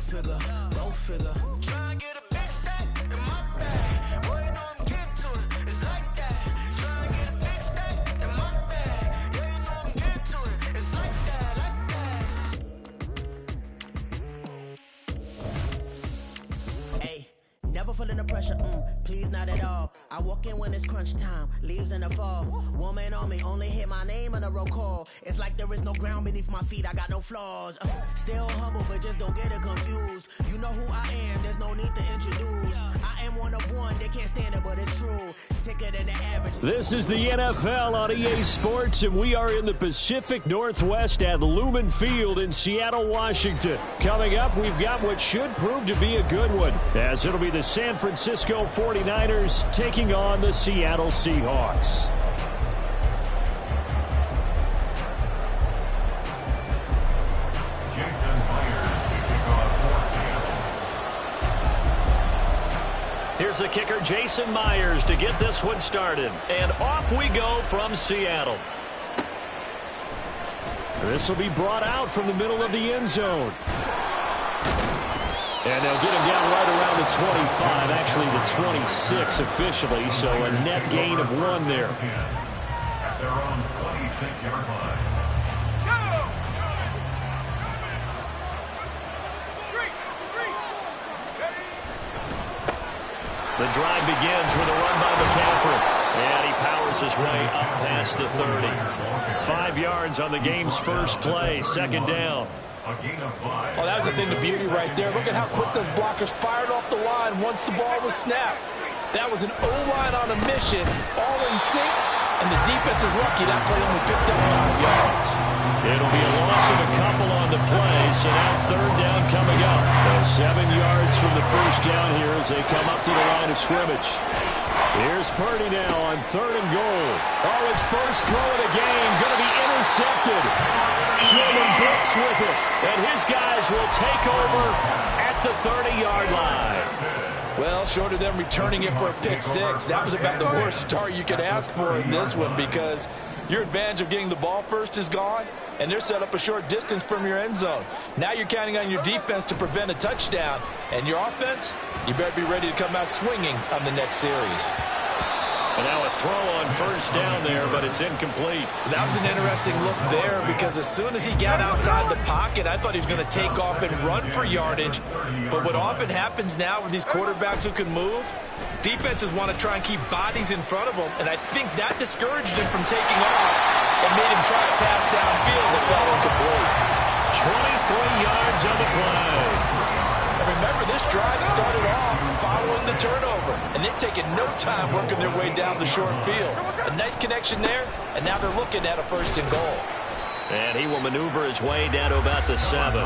figure, go figure. Try and get a big stack in my bag. Boy, you know I'm getting to it. It's like that. Try and get a big stack in my bag. Yeah, you know I'm getting to it. It's like that, like that. Hey, never feeling the pressure, please not at all. I walk in when it's crunch time, leaves in the fall. Woman on me, only hit my name on a roll call. It's like there is no ground beneath my feet, I got no flaws. Still humble, but just don't get it confused. You know who I am, there's no need to introduce. I am one of one, they can't stand it, but it's true. Sicker than the average. This is the NFL on EA Sports, and we are in the Pacific Northwest at Lumen Field in Seattle, Washington. Coming up, we've got what should prove to be a good one, as it'll be the San Francisco 49ers taking on the Seattle Seahawks. Here's the kicker, Jason Myers, to get this one started. And off we go from Seattle. This will be brought out from the middle of the end zone. And they'll get him down right around the 25, actually the 26 officially, so a net gain of 1 there. At their own 26-yard line. The drive begins with a run by McCaffrey. And he powers his way up past the 30. 5 yards on the game's first play, second down. Oh, that was a thing of beauty right there. Look at how quick those blockers fired off the line once the ball was snapped. That was an O-line on a mission, all in sync, and the defense is lucky that play only picked up 5 yards. It'll be a loss of a couple on the play, so now third down coming up. So 7 yards from the first down here as they come up to the line of scrimmage. Here's Purdy now on 3rd and goal. Oh, his first throw of the game going to be intercepted. Jordan Brooks with it, and his guys will take over at the 30-yard line. Well, short of them returning it for a pick 6, that was about the worst start you could ask for in this one, because your advantage of getting the ball first is gone, and they're set up a short distance from your end zone. Now you're counting on your defense to prevent a touchdown, and your offense, you better be ready to come out swinging on the next series. And now a throw on first down there, but it's incomplete. That was an interesting look there, because as soon as he got outside the pocket, I thought he was going to take off and run for yardage. But what often happens now with these quarterbacks who can move, defenses want to try and keep bodies in front of them, and I think that discouraged him from taking off and made him try a pass downfield that fell incomplete. 23 yards on the play. Remember, this drive started off following the turnover, and they've taken no time working their way down the short field. A nice connection there, and now they're looking at a 1st and goal. And he will maneuver his way down to about the 7.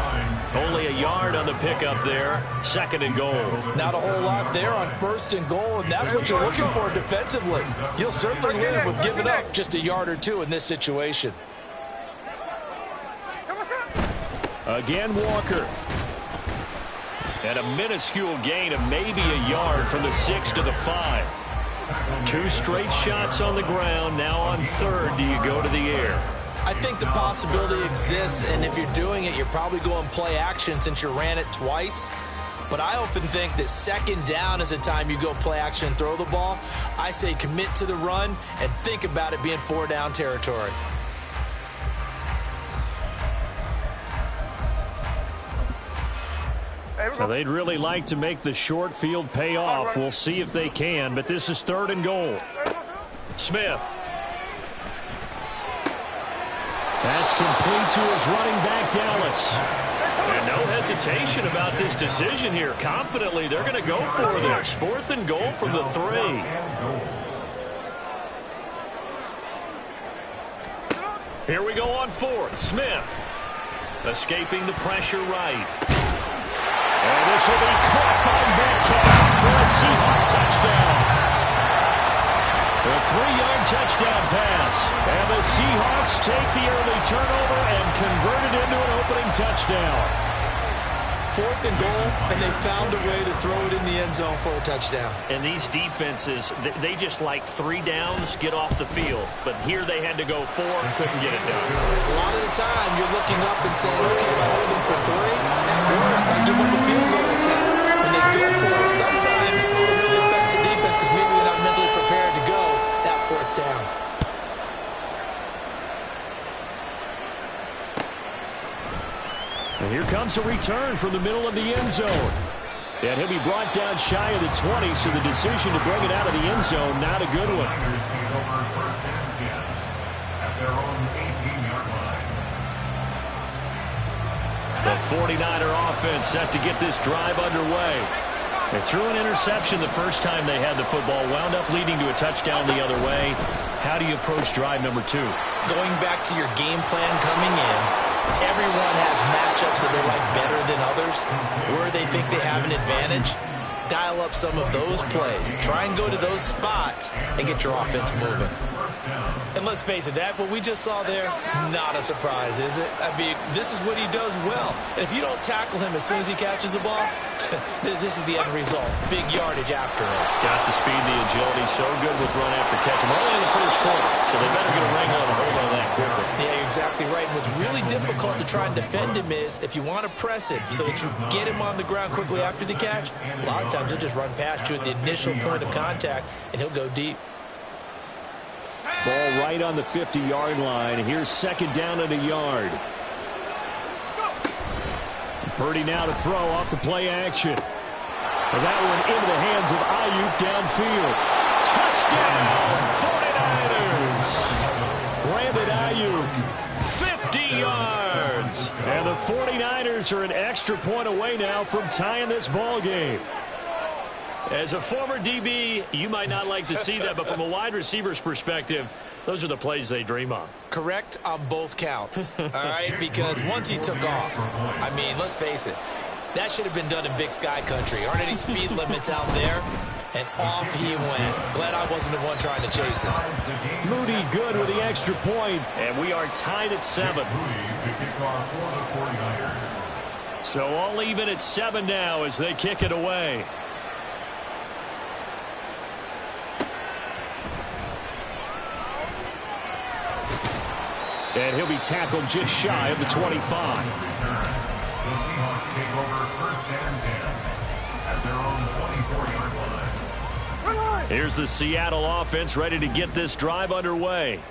Only a yard on the pickup there. 2nd and goal. Not a whole lot there on 1st and goal, and that's what you're looking for defensively. You'll certainly live with giving up just a yard or 2 in this situation. Again, Walker. And a minuscule gain of maybe a yard from the 6 to the 5. 2 straight shots on the ground. Now on 3rd, do you go to the air? I think the possibility exists, and if you're doing it, you're probably going play action since you ran it twice. But I often think that 2nd down is the time you go play action and throw the ball. I say commit to the run and think about it being 4-down territory. Now, they'd really like to make the short field pay off. We'll see if they can, but this is 3rd and goal. Smith. That's complete to his running back, Dallas. And no hesitation about this decision here. Confidently, they're going to go for this. 4th and goal from the 3. Here we go on 4th. Smith escaping the pressure right. And this will be caught by Metcalf for a Seahawks touchdown. A 3-yard touchdown pass. And the Seahawks take the early turnover and convert it into an opening touchdown. 4th and goal, and they found a way to throw it in the end zone for a touchdown. And these defenses, they just like 3 downs, get off the field. But here they had to go 4 and couldn't get it done. A lot of the time, you're looking up and saying, okay, if I hold them for 3, at worst, I give them the field And here comes a return from the middle of the end zone. And he'll be brought down shy of the 20, so the decision to bring it out of the end zone, not a good one. The 49er offense set to get this drive underway. They threw an interception the first time they had the football, wound up leading to a touchdown the other way. How do you approach drive number 2? Going back to your game plan coming in, everyone has matchups that they like better than others. Where they think they have an advantage, dial up some of those plays. Try and go to those spots and get your offense moving. And let's face it, what we just saw there, not a surprise, is it? I mean, this is what he does well. And if you don't tackle him as soon as he catches the ball, this is the end result. Big yardage after it. It's got the speed, the agility, so good with run after catch. We're only in the first quarter, so they better get a wrangle and hold on that quickly. Yeah, you're exactly right. And what's really difficult to try and defend him is if you want to press him so that you get him on the ground quickly after the catch, a lot of times he'll just run past you at the initial point of contact, and he'll go deep. Ball right on the 50-yard line. Here's second down and a yard. Purdy now to throw off the play action. And that one into the hands of Ayuk downfield. Touchdown, 49ers! Brandon Ayuk, 50 yards. And the 49ers are an extra point away now from tying this ball game. As a former DB, you might not like to see that, but from a wide receiver's perspective, those are the plays they dream of. Correct on both counts, all right? Because once he took off, I mean, let's face it, that should have been done in Big Sky country. Aren't any speed limits out there? And off he went. Glad I wasn't the one trying to chase him. Moody good with the extra point, and we are tied at 7. So all even at 7 now as they kick it away. And he'll be tackled just shy of the 25. The Seahawks take over first and 10 at their own 24-yard line. Here's the Seattle offense ready to get this drive underway.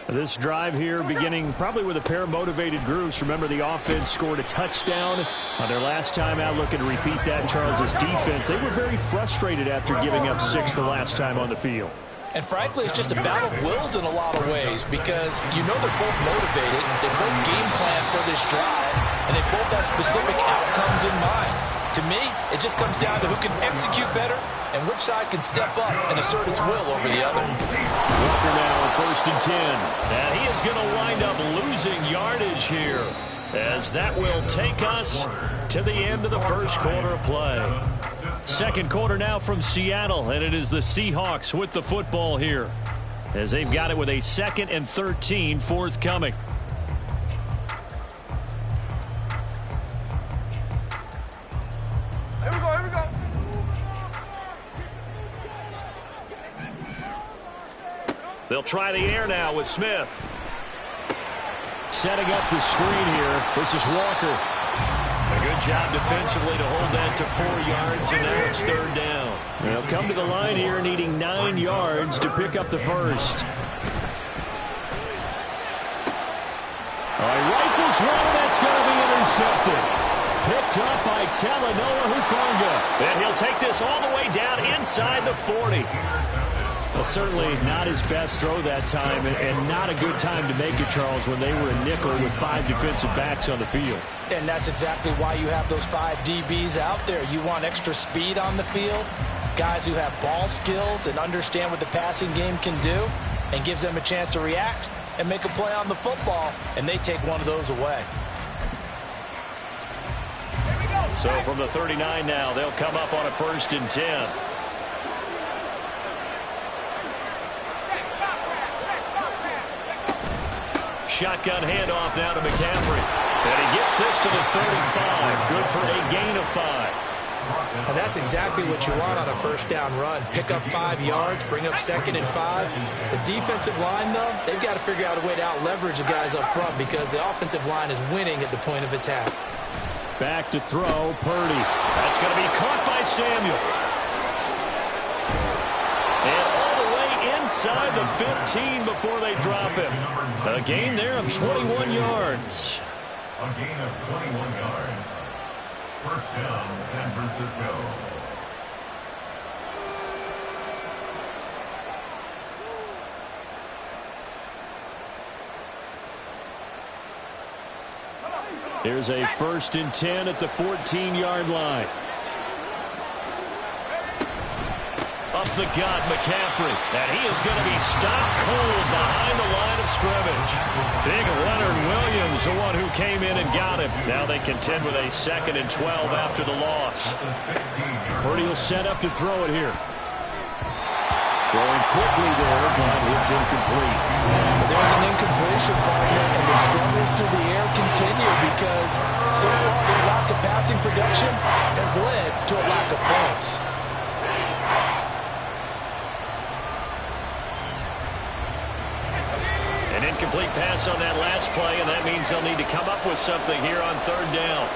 This drive here beginning probably with a pair of motivated groups. Remember, the offense scored a touchdown on their last time out. Looking to repeat that. Charles's defense, they were very frustrated after giving up 6 the last time on the field. And frankly, it's just a battle of wills in a lot of ways because you know they're both motivated, they both game plan for this drive, and they both have specific outcomes in mind. To me, it just comes down to who can execute better and which side can step up and assert its will over the other. Walker now on first and 10. And he is going to wind up losing yardage here as that will take us to the end of the first quarter of play. Second quarter now from Seattle, and it is the Seahawks with the football here as they've got it with a 2nd and 13 forthcoming. Here we go. They'll try the air now with Smith. Setting up the screen here. This is Walker. A good job defensively to hold that to 4 yards, and now it's 3rd down. They'll come to the line here needing 9 yards to pick up the first. Rifles one, that's going to be intercepted. Picked up by Talanoa Hufanga. And he'll take this all the way down inside the 40. Well, certainly not his best throw that time, and not a good time to make it, Charles, when they were a nickel with 5 defensive backs on the field. And that's exactly why you have those 5 DBs out there. You want extra speed on the field, guys who have ball skills and understand what the passing game can do, and gives them a chance to react and make a play on the football, and they take one of those away. So from the 39 now, they'll come up on a 1st and 10. Shotgun handoff now to McCaffrey. And he gets this to the 35. Good for a gain of 5. And that's exactly what you want on a first down run. Pick up 5 yards, bring up 2nd and 5. The defensive line, though, they've got to figure out a way to out-leverage the guys up front because the offensive line is winning at the point of attack. Back to throw, Purdy. That's going to be caught by Samuel. And all the way inside the 15 before they drop him. A gain there of 21 yards. A gain of 21 yards. First down, San Francisco. Here's a 1st and 10 at the 14-yard line. Up the gut, McCaffrey. And he is going to be stopped cold behind the line of scrimmage. Big Leonard Williams, the one who came in and got him. Now they contend with a 2nd and 12 after the loss. Purdy will set up to throw it here. Throwing quickly there, but it's incomplete. There's an incompletion, partner, and the struggles through the air continue because so far their lack of passing production has led to a lack of points. An incomplete pass on that last play, and that means they'll need to come up with something here on 3rd down.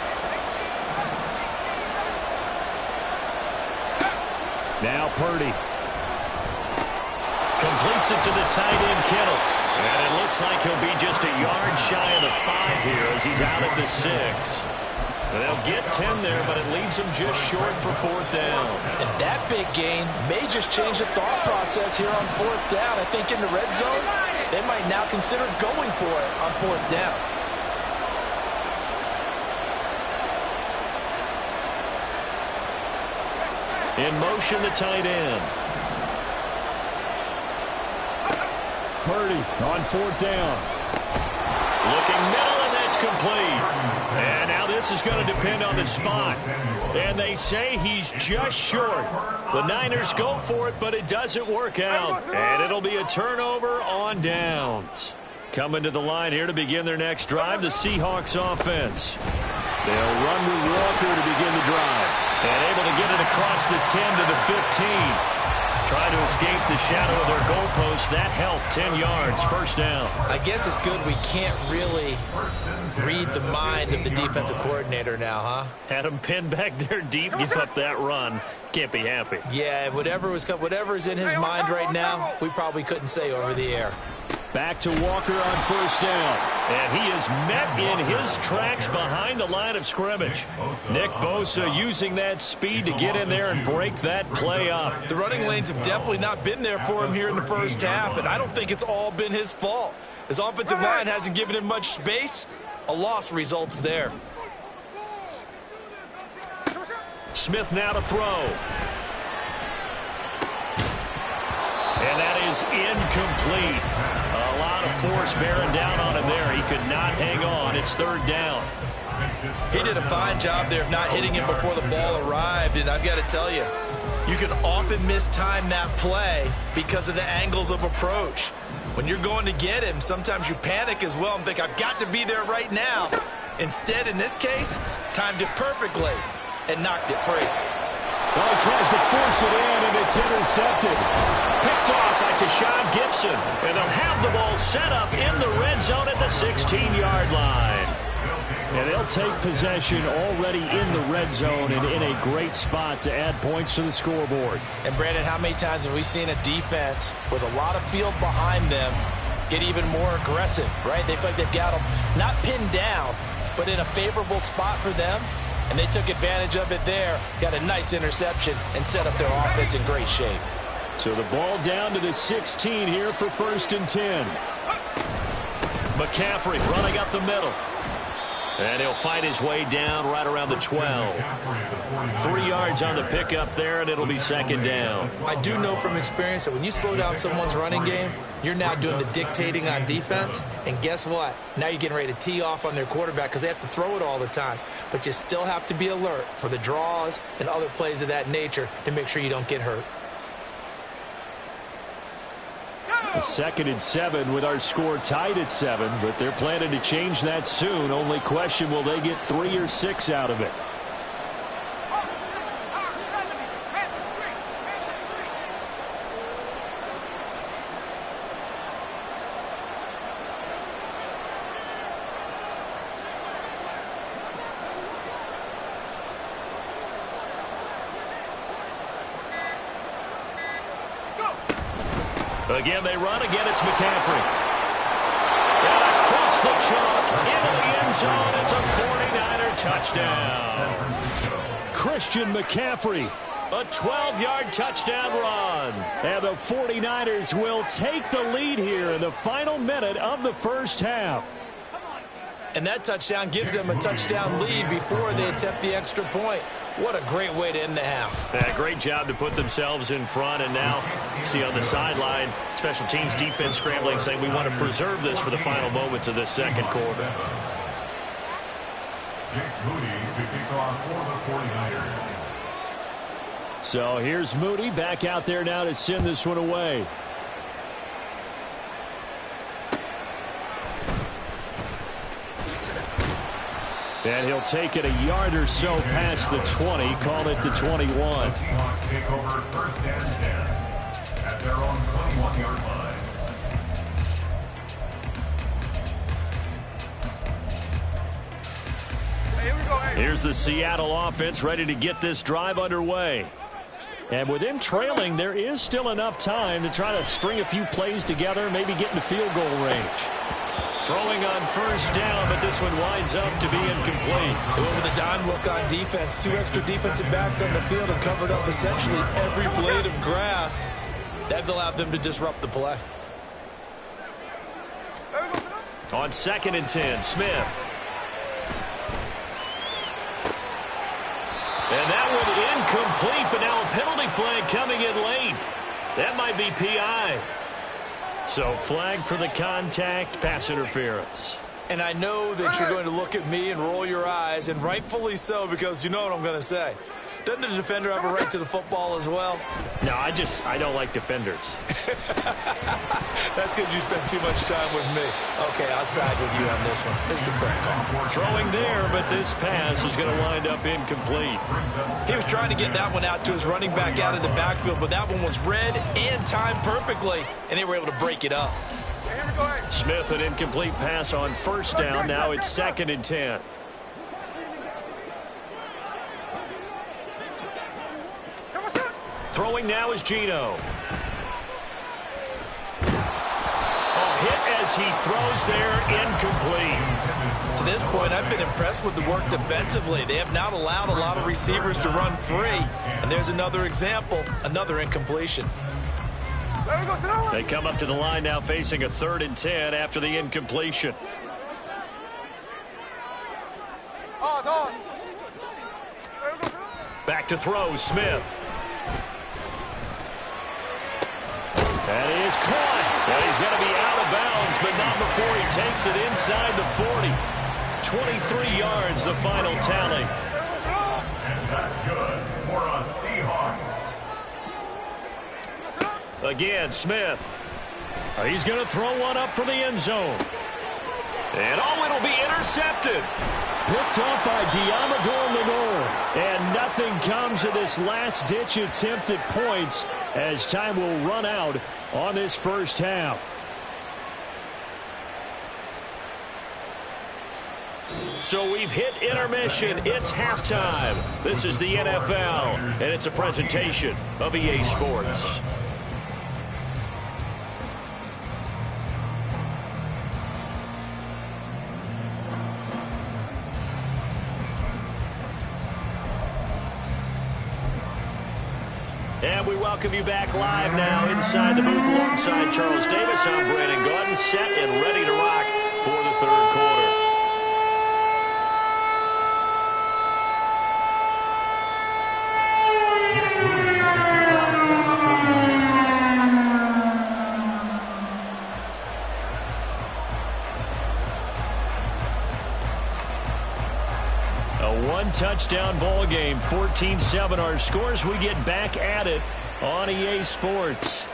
Now Purdy. Completes it to the tight end, Kittle. And it looks like he'll be just a yard shy of the 5 here as he's out at the 6. They'll get 10 there, but it leaves them just short for 4th down. And that big gain may just change the thought process here on 4th down. I think in the red zone, they might now consider going for it on 4th down. In motion, the tight end. Purdy on 4th down. Looking middle, and that's complete. And now this is going to depend on the spot. And they say he's just short. The Niners go for it, but it doesn't work out. And it'll be a turnover on downs. Coming to the line here to begin their next drive, the Seahawks offense. They'll run with Walker to begin the drive. And able to get it across the 10 to the 15. Trying to escape the shadow of their goalpost. That helped. 10 yards. First down. I guess it's good we can't really read the mind of the defensive coordinator now, huh? Had him pinned back there deep. Give up that run. Can't be happy. Yeah, whatever's in his mind right now, we probably couldn't say over the air. Back to Walker on 1st down. And he is met in his tracks behind the line of scrimmage. Nick Bosa using that speed to get in there and break that play up. The running lanes have definitely not been there for him here in the first half, and I don't think it's all been his fault. His offensive line hasn't given him much space. A loss results there. Smith now to throw. And that is incomplete. A lot of force bearing down on him there. He could not hang on. It's 3rd down. He did a fine job there of not hitting him before the ball arrived, and I've got to tell you, you can often mistime that play because of the angles of approach. When you're going to get him, sometimes you panic as well and think, I've got to be there right now. Instead, in this case, timed it perfectly and knocked it free. Well, he tries to force it in, and it's intercepted. Picked off by Tashawn Gibson. And they'll have the ball set up in the red zone at the 16-yard line. And they'll take possession already in the red zone and in a great spot to add points to the scoreboard. And, Brandon, how many times have we seen a defense with a lot of field behind them get even more aggressive, right? They feel like they've got them not pinned down, but in a favorable spot for them. And they took advantage of it there, got a nice interception, and set up their offense in great shape. So the ball down to the 16 here for 1st and 10. McCaffrey running up the middle. And he'll fight his way down right around the 12. 3 yards on the pickup there, and it'll be 2nd down. I do know from experience that when you slow down someone's running game, you're now doing the dictating on defense. And guess what? Now you're getting ready to tee off on their quarterback because they have to throw it all the time. But you still have to be alert for the draws and other plays of that nature to make sure you don't get hurt. A 2nd and 7 with our score tied at 7, but they're planning to change that soon. Only question, will they get 3 or 6 out of it? Again, they run. Again, it's McCaffrey. And across the chalk into the end end zone. It's a 49er touchdown. Christian McCaffrey, a 12-yard touchdown run. And the 49ers will take the lead here in the final minute of the first half. And that touchdown gives them a touchdown lead before they attempt the extra point. What a great way to end the half. Yeah, great job to put themselves in front. And now, see on the sideline, special teams defense scrambling, saying we want to preserve this for the final moments of this second quarter. Jake Moody to kick off for the 49ers. So here's Moody back out there now to send this one away. And he'll take it a yard or so past the 20, call it the 21. The Seahawks take over first and 10 at their own 21-yard line. Here's the Seattle offense ready to get this drive underway. And with them trailing, there is still enough time to try to string a few plays together, maybe get into field goal range. Throwing on first down, but this one winds up to be incomplete. They went with a dime look on defense. 2 extra defensive backs on the field and covered up essentially every blade of grass. That allowed them to disrupt the play. On 2nd and 10, Smith. And that one incomplete, but now a penalty flag coming in late. That might be PI. So flag for the contact, pass interference. And I know that you're going to look at me and roll your eyes, and rightfully so, because you know what I'm going to say. Doesn't the defender have a right to the football as well? No, I don't like defenders. That's because you spend too much time with me. Okay, I'll side with you on this one. It's the correct call. Throwing there, but this pass is going to wind up incomplete. He was trying to get that one out to his running back out of the backfield, but that one was read and timed perfectly, and they were able to break it up. Smith, an incomplete pass on first down. Now it's 2nd and 10. Throwing now is Gino. Hit as he throws there, incomplete. To this point, I've been impressed with the work defensively. They have not allowed a lot of receivers to run free. And there's another example, another incompletion. They come up to the line now facing a 3rd and 10 after the incompletion. Back to throw, Smith. And he is caught. And he's going to be out of bounds, but not before he takes it inside the 40. 23 yards, the final tally. And that's good for a Seahawks. Again, Smith. He's going to throw one up from the end zone. And it'll be intercepted. Picked up by Diamador Lenore. And nothing comes of this last-ditch attempt at points as time will run out on this first half. So we've hit intermission. It's halftime. This is the NFL, and it's a presentation of EA Sports. And we welcome you back live now inside the booth alongside Charles Davis. I'm Brandon Gordon, set and ready to rock for the third quarter. Touchdown ball game, 14-7 our scores. We get back at it on EA Sports.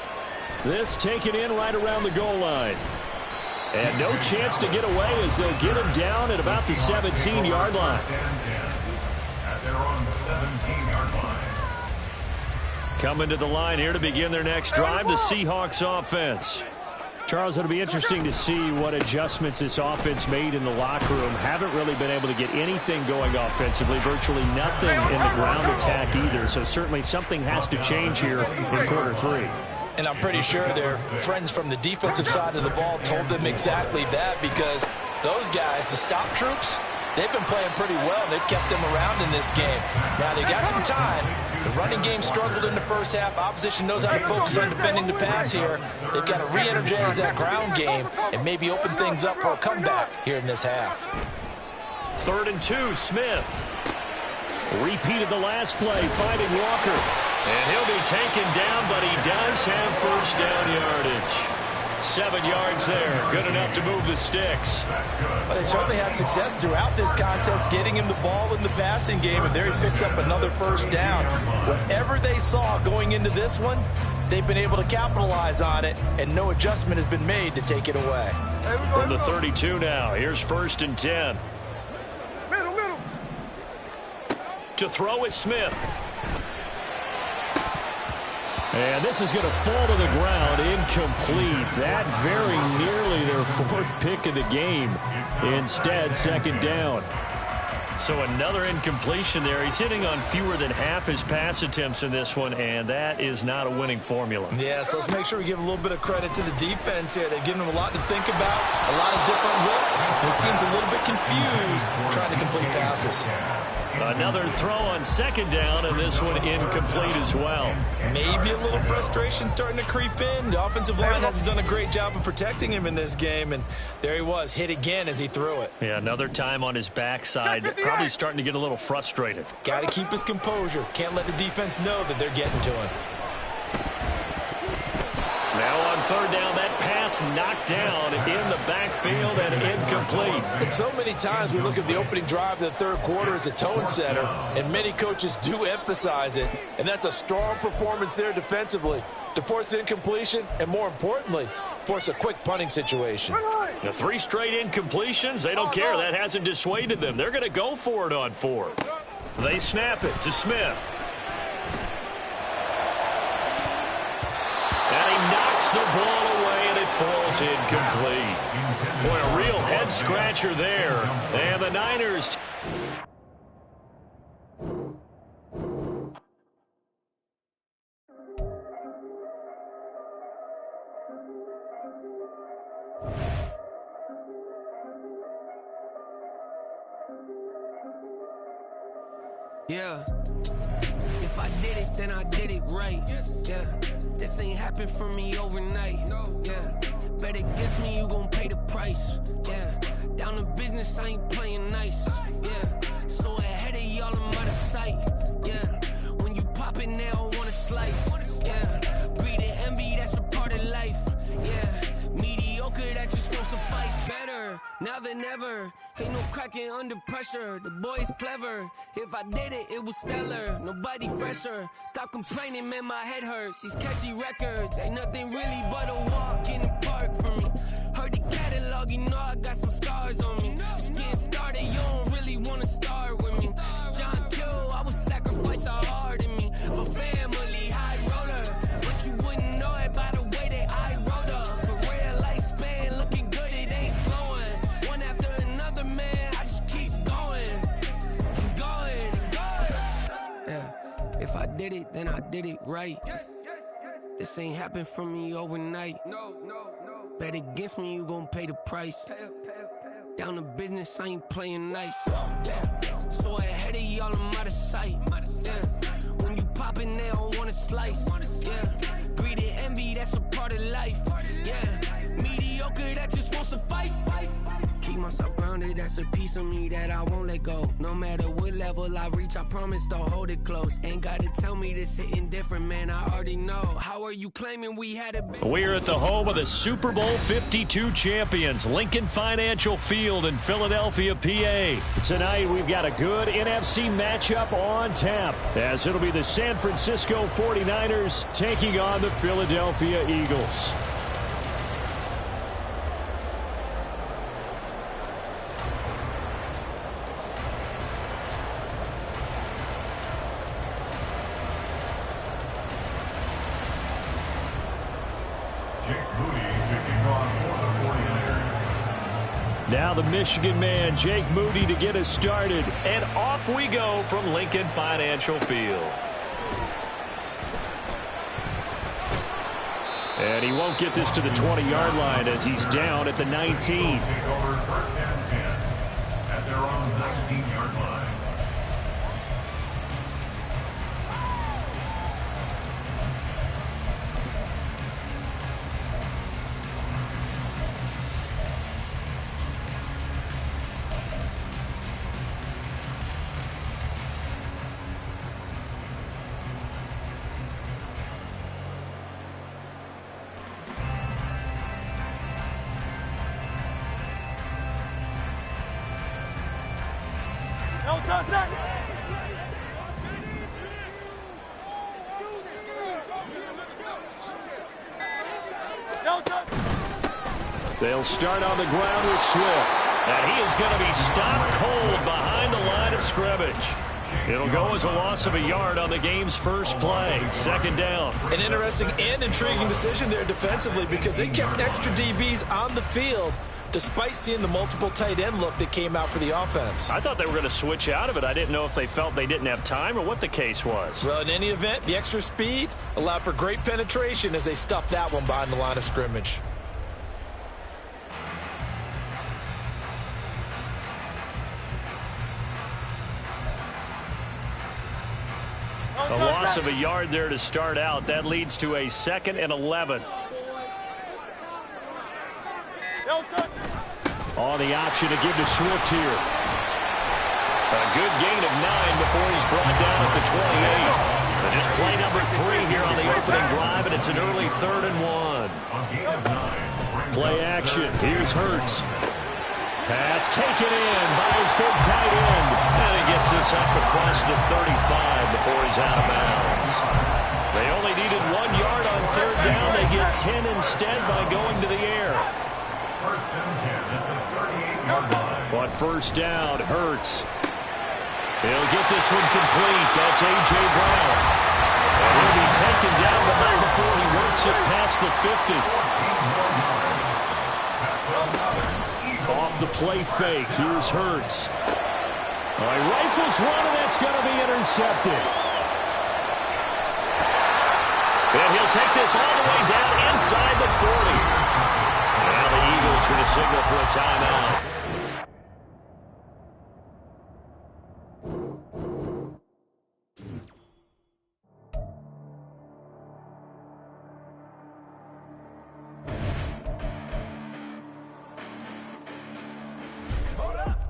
This taken in right around the goal line. And no chance to get away as they'll get him down at about the 17-yard line. At their own 17-yard line. Coming to the line here to begin their next drive, the Seahawks offense. Charles, it'll be interesting to see what adjustments this offense made in the locker room. Haven't really been able to get anything going offensively, virtually nothing in the ground attack either. So certainly something has to change here in quarter 3. And I'm pretty sure their friends from the defensive side of the ball told them exactly that, because Those guys, the stop troops, they've been playing pretty well. They've kept them around in this game. Now, they got some time. The running game struggled in the first half. Opposition knows how to focus on defending the pass here. They've got to re-energize that ground game and maybe open things up for a comeback here in this half. 3rd and 2, Smith. Repeated the last play, finding Walker. And he'll be taken down, but he does have first down yardage. 7 yards there, good enough to move the sticks. Well, they certainly had success throughout this contest, getting him the ball in the passing game, and there he picks up another first down. Whatever they saw going into this one, they've been able to capitalize on it, and no adjustment has been made to take it away. From the 32 now, here's 1st and 10. Middle. To throw is Smith. And this is going to fall to the ground, incomplete. That very nearly their 4th pick of the game. Instead, 2nd down. So another incompletion there. He's hitting on fewer than half his pass attempts in this one, and that is not a winning formula. Yeah, so let's make sure we give a little bit of credit to the defense here. They've given him a lot to think about, a lot of different looks. He seems a little bit confused trying to complete passes. Another throw on 2nd down, and this one incomplete as well. Maybe a little frustration starting to creep in. The offensive line hasn't done a great job of protecting him in this game, and there he was, hit again as he threw it. Yeah, another time on his backside, probably starting to get a little frustrated. Got to keep his composure. Can't let the defense know that they're getting to him. Now on 3rd down, that pass knocked down in the backfield and incomplete. And so many times we look at the opening drive of the 3rd quarter as a tone setter, and many coaches do emphasize it, and that's a strong performance there defensively to force incompletion and, more importantly, force a quick punting situation. The 3 straight incompletions, they don't care. That hasn't dissuaded them. They're going to go for it on 4th. They snap it to Smith. And he knocks the ball away, and it falls incomplete. Boy, a real head-scratcher there. And the Niners... Yeah. If I did it, then I did it right. Yeah. This ain't happened for me overnight. Yeah. Bet against me, you gon' pay the price. Yeah. Down to business, I ain't playing nice. Yeah. So ahead of y'all, I'm out of sight. Yeah. When you pop it, they don't wanna slice. Yeah. Greed and envy, that's a part of life. Yeah. Mediocre, that just won't suffice. Better now than ever. Ain't no cracking under pressure. The boy's clever. If I did it, it was stellar. Nobody fresher. Stop complaining, man, my head hurts. These catchy records ain't nothing really but a walk in the park for me. Heard the catalog, you know I got some scars on me. Just getting started, you don't really wanna start with me. It's John Q, I would sacrifice a heart in me. For family, high roller. But you wouldn't know it by the way that I wrote up. For real lifespan, looking good, it ain't slowing. One after another, man, I just keep going. And going, and going. Yeah, if I did it, then I did it right. This ain't happened for me overnight. No. Bet against me, you gon' pay the price. Down to business, I ain't playing nice. Yeah. So ahead of y'all, I'm out of sight. Yeah. When you poppin', they don't wanna slice. Yeah. Greed and envy, that's a part of life. Yeah. Mediocre, that just won't suffice. Keep myself grounded, that's a piece of me that I won't let go. No matter what level I reach, I promise to hold it close. Ain't gotta tell me this hitting different, man, I already know. How are you claiming we had a big... We're at the home of the Super Bowl 52 champions, Lincoln Financial Field in Philadelphia, PA. Tonight, we've got a good NFC matchup on tap, as it'll be the San Francisco 49ers taking on the Philadelphia Eagles. Now the Michigan man, Jake Moody, to get us started. And off we go from Lincoln Financial Field. And he won't get this to the 20-yard line as he's down at the 19. Take over first and 10 at their own 19-yard line. They'll start on the ground with Swift. And he is going to be stopped cold behind the line of scrimmage. It'll go as a loss of a yard on the game's first play. Second down. An interesting and intriguing decision there defensively because they kept extra DBs on the field despite seeing the multiple tight end look that came out for the offense. I thought they were going to switch out of it. I didn't know if they felt they didn't have time or what the case was. Well, in any event, the extra speed allowed for great penetration as they stuffed that one behind the line of scrimmage. A loss of a yard there to start out. That leads to a 2nd and 11. On the option to give to Swift here. A good gain of 9 before he's brought down at the 28. And just play number 3 here on the opening drive, and it's an early 3rd and 1. Play action. Here's Hurts. Pass taken in by his big tight end. And he gets this up across the 35 before he's out of bounds. They only needed 1 yard on 3rd down. They get 10 instead by going to the air. First and 10 at the 38-yard line. On first down, Hurts. He'll get this one complete. That's A.J. Brown. And he'll be taken down, but not before he works it past the 50. Off the play fake, here's Hurts. He rifles one, and that's going to be intercepted. And he'll take this all the way down inside the 40. Now the Eagles going to signal for a timeout.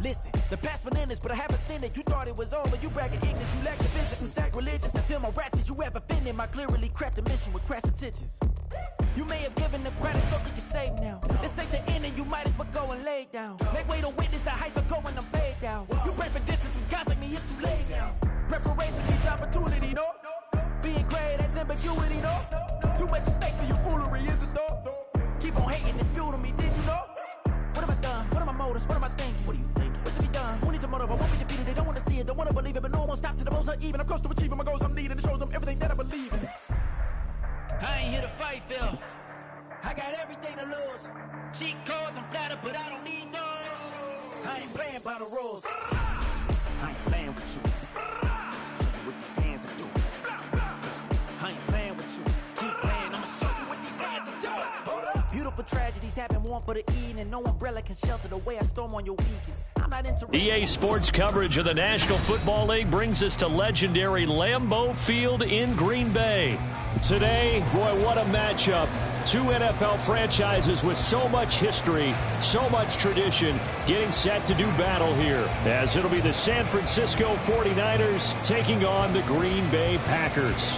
Listen, the past bananas, but I haven't seen it. You thought it was over. You bragging ignorance. You lack the vision. I'm sacrilegious. I feel my ratchets. You ever offended my clearly crafted mission with crass intentions. You may have given them credit so you can save now. This ain't the end and you might as well go and lay down. Make way to witness the heights are going, I'm paid down. You pray for distance with guys like me, it's too late now. Preparation means opportunity, no? Being great, that's ambiguity, no? Too much at stake for your foolery, is it though? Keep on hating, it's fuel to me, didn't you know? What have I done? What are my motives? What am I thinking? What are you thinking? What's to be done? Who needs a motive? I won't be defeated. They don't want to see it, don't want to believe it, but no one will stop to the most uneven. I'm close to achieving my goals. I'm needing to show them everything that I believe in. I ain't here to fight, Phil. I got everything to lose. Cheat codes, I'm flattered, but I don't need those. I ain't playing by the rules. I ain't playing with you. Show you what these hands are doing. I ain't playing with you. Keep playing, I'ma show you what these hands are doing. Hold up. Beautiful tragedies happen, one for the evening, and no umbrella can shelter the way I storm on your weekends. I'm not into EA Sports coverage of the National Football League brings us to legendary Lambeau Field in Green Bay. Today, boy, what a matchup. Two NFL franchises with so much history, so much tradition, getting set to do battle here, as it'll be the San Francisco 49ers taking on the Green Bay Packers.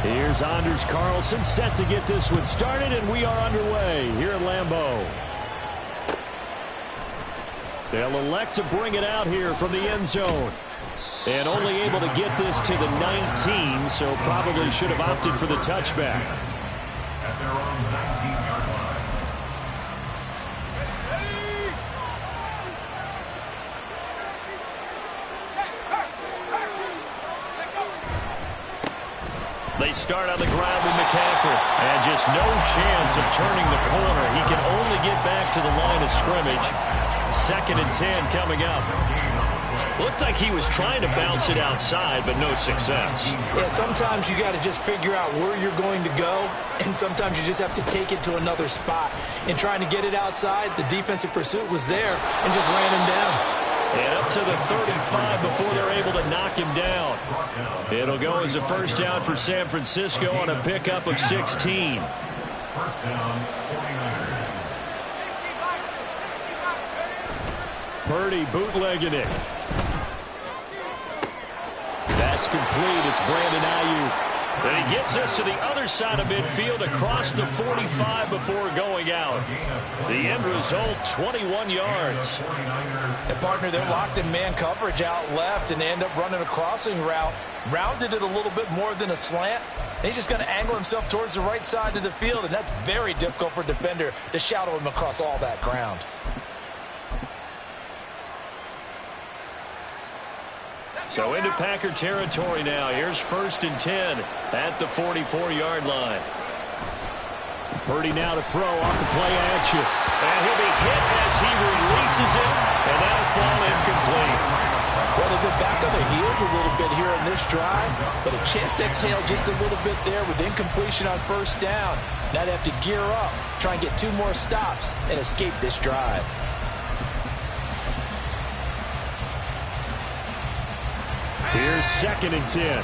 Here's Anders Carlson set to get this one started, and we are underway here at Lambeau. They'll elect to bring it out here from the end zone. And only able to get this to the 19, so probably should have opted for the touchback. At their own 19-yard line. They start on the ground with McCaffrey. And just no chance of turning the corner. He can only get back to the line of scrimmage. 2nd and 10 coming up. Looked like he was trying to bounce it outside, but no success. Yeah, sometimes you got to just figure out where you're going to go, and sometimes you just have to take it to another spot. In trying to get it outside, the defensive pursuit was there and just ran him down. And up to the 35 before they're able to knock him down. It'll go as a first down for San Francisco on a pickup of 16. First down, 49ers. Purdy bootlegging it. That's complete. It's Brandon Ayuk. And he gets us to the other side of midfield across the 45 before going out. The end result, 21 yards. And partner, they're locked in man coverage out left, and they end up running a crossing route. Rounded it a little bit more than a slant. And he's just going to angle himself towards the right side of the field, and that's very difficult for a defender to shadow him across all that ground. So into Packer territory now. Here's 1st and 10 at the 44-yard line. Purdy now to throw off the play action. And he'll be hit as he releases it, and that'll fall incomplete. Well, they've been back on their heels a little bit here in this drive, but a chance to exhale just a little bit there with incompletion on 1st down. Now they have to gear up, try and get 2 more stops, and escape this drive. Here's 2nd and 10.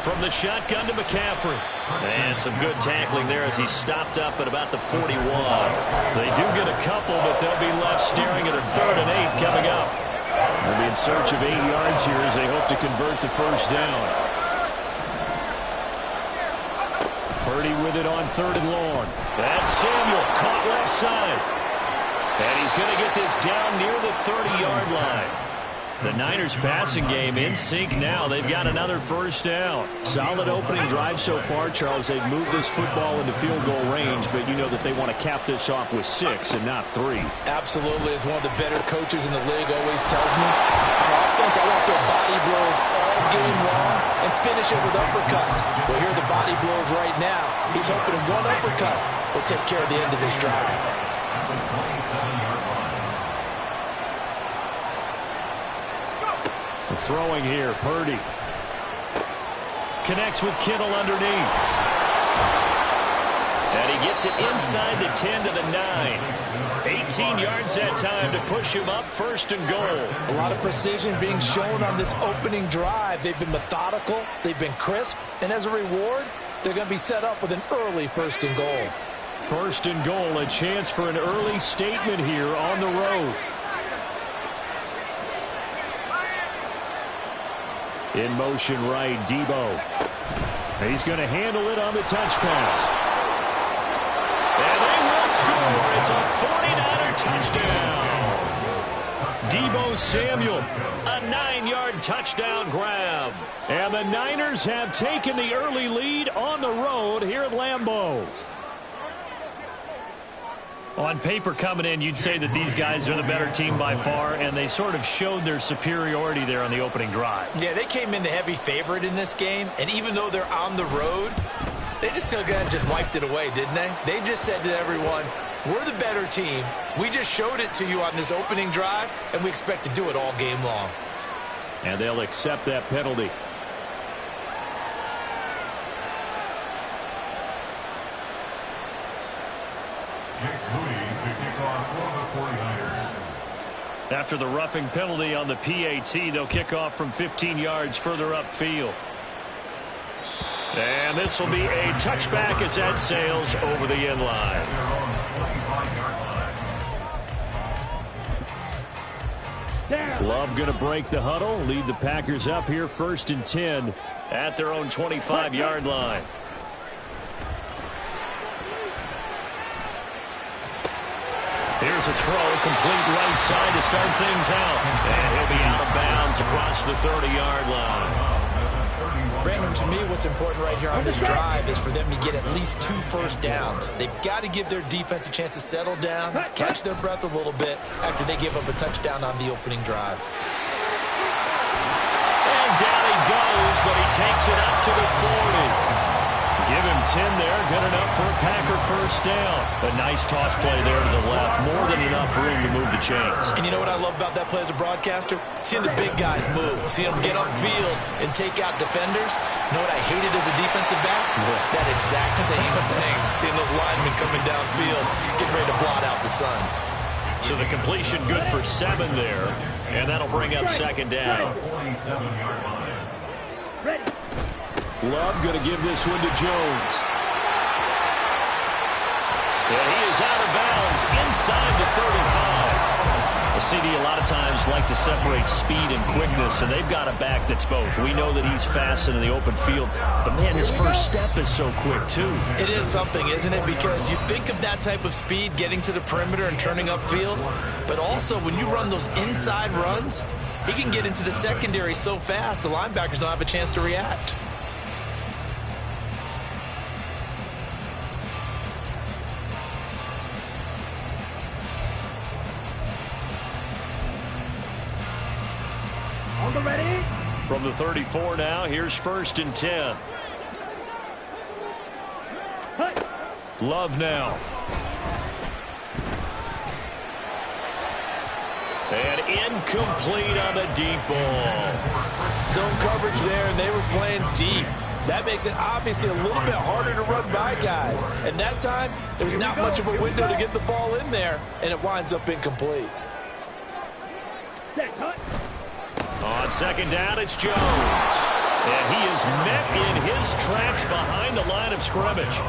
From the shotgun to McCaffrey. And some good tackling there as he stopped up at about the 41. They do get a couple, but they'll be left staring at a 3rd and 8 coming up. They'll be in search of 8 yards here as they hope to convert the first down. Purdy with it on 3rd and long. That's Samuel caught left side. And he's going to get this down near the 30-yard line. The Niners passing game in sync now. They've got another first down. Solid opening drive so far, Charles. They've moved this football into field goal range, but you know that they want to cap this off with 6 and not 3. Absolutely. As one of the better coaches in the league always tells me, on offense, I want their body blows all game long and finish it with uppercuts. Well, here are the body blows right now. He's hoping one uppercut will take care of the end of this drive. Throwing here, Purdy. Connects with Kittle underneath. And he gets it inside the 10 to the 9. 18 yards that time to push him up 1st and goal. A lot of precision being shown on this opening drive. They've been methodical, they've been crisp, and as a reward, they're going to be set up with an early 1st and goal. 1st and goal, a chance for an early statement here on the road. In motion right, Debo. He's going to handle it on the touch pass. And they will score. It's a 49er touchdown. Debo Samuel, a 9-yard touchdown grab. And the Niners have taken the early lead on the road here at Lambeau. On paper coming in, you'd say that these guys are the better team by far, and they sort of showed their superiority there on the opening drive. Yeah, they came in the heavy favorite in this game, and even though they're on the road, they just still got just wiped it away, didn't they? They just said to everyone, we're the better team. We just showed it to you on this opening drive, and we expect to do it all game long. And they'll accept that penalty. After the roughing penalty on the PAT, they'll kick off from 15 yards further upfield. And this will be a touchback as that sails over the end line. Love going to break the huddle, lead the Packers up here 1st and 10 at their own 25-yard line. Here's a throw, complete right side to start things out. And he'll be out of bounds across the 30-yard line. Brandon, to me, what's important right here on this drive is for them to get at least 2 first downs. They've got to give their defense a chance to settle down, catch their breath a little bit after they give up a touchdown on the opening drive. he goes, but he takes it up to the 40. Give him 10 there. Good enough for a Packer first down. A nice toss play there to the left. More than enough room to move the chains. And you know what I love about that play as a broadcaster? Seeing the big guys move. Seeing them get upfield and take out defenders. You know what I hated as a defensive back? Yeah. That exact same thing. Seeing those linemen coming downfield, getting ready to blot out the sun. So the completion good for 7 there. And that'll bring up second down. Love going to give this one to Jones. And he is out of bounds inside the 35. The CD a lot of times like to separate speed and quickness, and they've got a back that's both. We know that he's fast in the open field, but man, his first step is so quick too. It is something, isn't it? Because you think of that type of speed getting to the perimeter and turning upfield, but also when you run those inside runs, he can get into the secondary so fast the linebackers don't have a chance to react. Ready? From the 34 now, here's 1st and 10. Love now. And incomplete on the deep ball. Zone coverage there, and they were playing deep. That makes it obviously a little bit harder to run by guys. And that time, there was not much of a window to get the ball in there, and it winds up incomplete. On second down, it's Jones. And he is met in his tracks behind the line of scrimmage.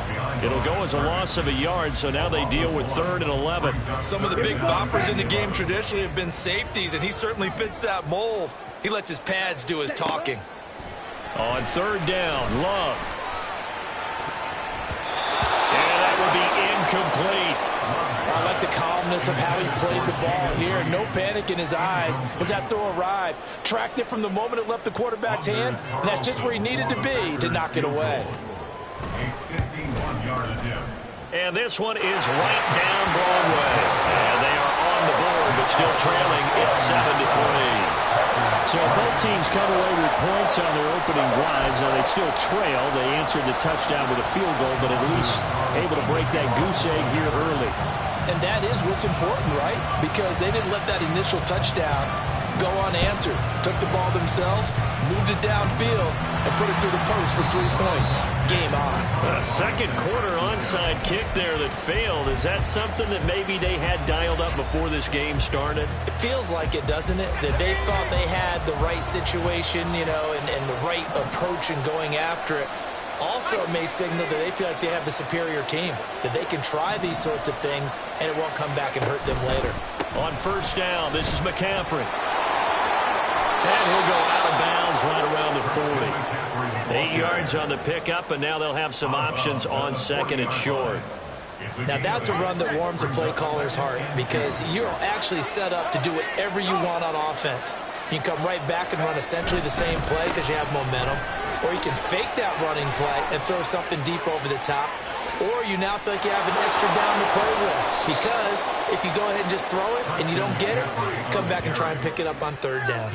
It'll go as a loss of a yard, so now they deal with 3rd and 11. Some of the big boppers in the game traditionally have been safeties, and he certainly fits that mold. He lets his pads do his talking. On 3rd down, Love. And that will be incomplete. I like the calmness of how he played the ball here. No panic in his eyes as that throw arrived. Tracked it from the moment it left the quarterback's hand, and that's just where he needed to be to knock it away. And this one is right down Broadway. And they are on the board, but still trailing. It's 7-3. So both teams come away with points on their opening drives. Now they still trail. They answered the touchdown with a field goal, but at least able to break that goose egg here early. And that is what's important, right? Because they didn't let that initial touchdown go unanswered. Took the ball themselves, moved it downfield, and put it through the post for 3 points. Game on. A second quarter onside kick there that failed. Is that something that maybe they had dialed up before this game started? It feels like it, doesn't it? That they thought they had the right situation, you know, and the right approach in going after it. Also, it may signal that they feel like they have the superior team, that they can try these sorts of things, and it won't come back and hurt them later. On 1st down, this is McCaffrey. And he'll go out of bounds right around the 40. 8 yards on the pickup, and now they'll have some options on 2nd and short. Now, that's a run that warms a play caller's heart because you're actually set up to do whatever you want on offense. You can come right back and run essentially the same play because you have momentum. Or you can fake that running play and throw something deep over the top. Or you now feel like you have an extra down to play with. Because if you go ahead and just throw it and you don't get it, come back and try and pick it up on 3rd down.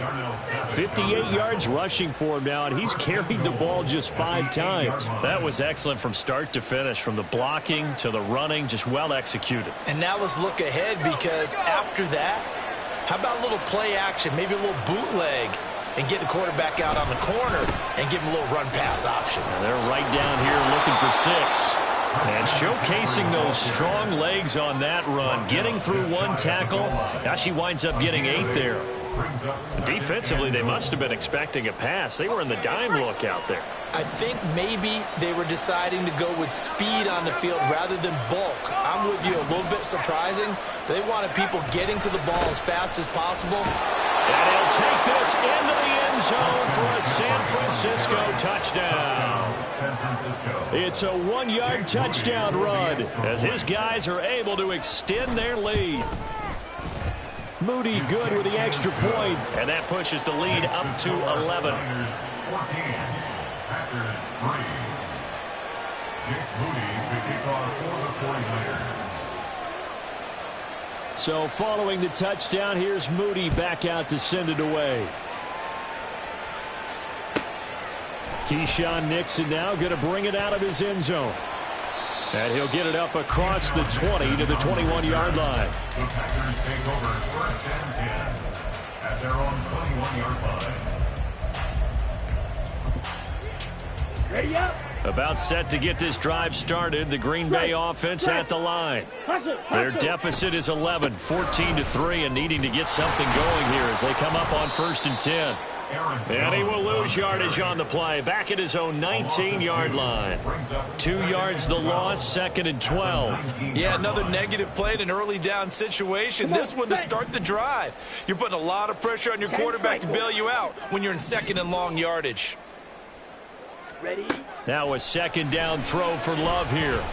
58 yards rushing for him now, and he's carried the ball just 5 times. That was excellent from start to finish, from the blocking to the running, just well executed. And now let's look ahead because after that, how about a little play action, maybe a little bootleg, and get the quarterback out on the corner and give him a little run-pass option. And they're right down here looking for 6. And showcasing those strong legs on that run, getting through 1 tackle. Now she winds up getting 8 there. Defensively, they must have been expecting a pass. They were in the dime look out there. I think maybe they were deciding to go with speed on the field rather than bulk. I'm with you, a little bit surprising. They wanted people getting to the ball as fast as possible. And he'll take this into the end zone for a San Francisco touchdown. It's a 1-yard touchdown run as his guys are able to extend their lead. Moody good with the extra point, and that pushes the lead up to 11. Packers 3. Jake Moody to kick off for the 49ers. So following the touchdown, here's Moody back out to send it away. Keyshawn Nixon now going to bring it out of his end zone. And he'll get it up across the 20 to the 21-yard line. The Packers take over 1st and 10 at their own 21-yard line. Ready up. About set to get this drive started. The Green Bay offense at the line. Their deficit is 11, 14-3, and needing to get something going here as they come up on 1st and 10. And he will lose yardage on the play. Back at his own 19-yard line. 2 yards the loss, 2nd and 12. Yeah, another negative play in an early down situation. This one to start the drive. You're putting a lot of pressure on your quarterback to bail you out when you're in 2nd and long yardage. Ready? Now a 2nd down throw for Love here.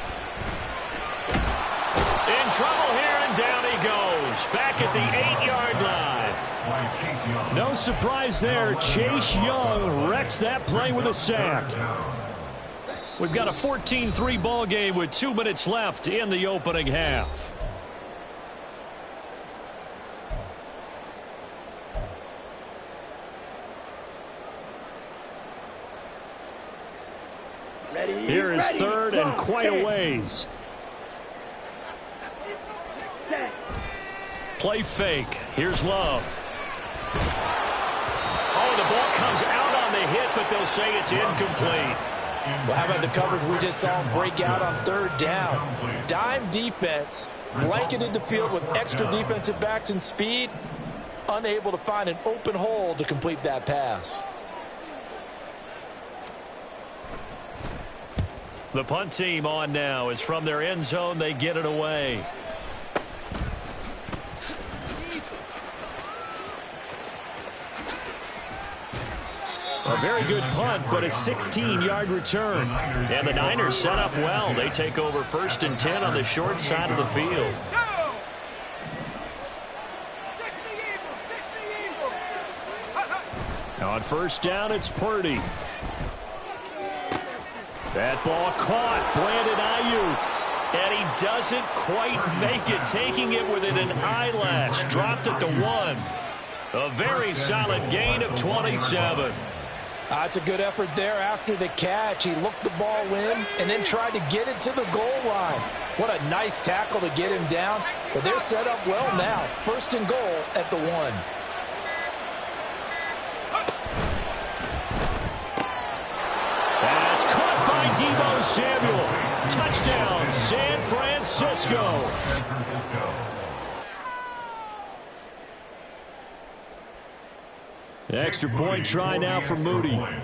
In trouble here, and down he goes. Back at the 8-yard line. No surprise there. Chase Young wrecks that play with a sack. We've got a 14-3 ball game with 2 minutes left in the opening half. Ready? Here is 3rd and quite a ways. Play fake. Here's Love. Oh, the ball comes out on the hit, but they'll say it's incomplete. Well, how about the coverage we just saw him break out on 3rd down? Dime defense, blanketed the field with extra defensive backs and speed, unable to find an open hole to complete that pass. The punt team on now is from their end zone. They get it away. A very good punt, but a 16-yard return. And the Niners set up well. They take over 1st and 10 on the short side of the field. On 1st down, it's Purdy. That ball caught. Brandon Ayuk. And he doesn't quite make it, taking it within an eyelash. Dropped it to 1. A very solid gain of 27. That's a good effort there after the catch. He looked the ball in and then tried to get it to the goal line. What a nice tackle to get him down. But they're set up well now. 1st and goal at the 1. That's caught by Deebo Samuel. Touchdown, San Francisco. Extra point try now for Moody. Now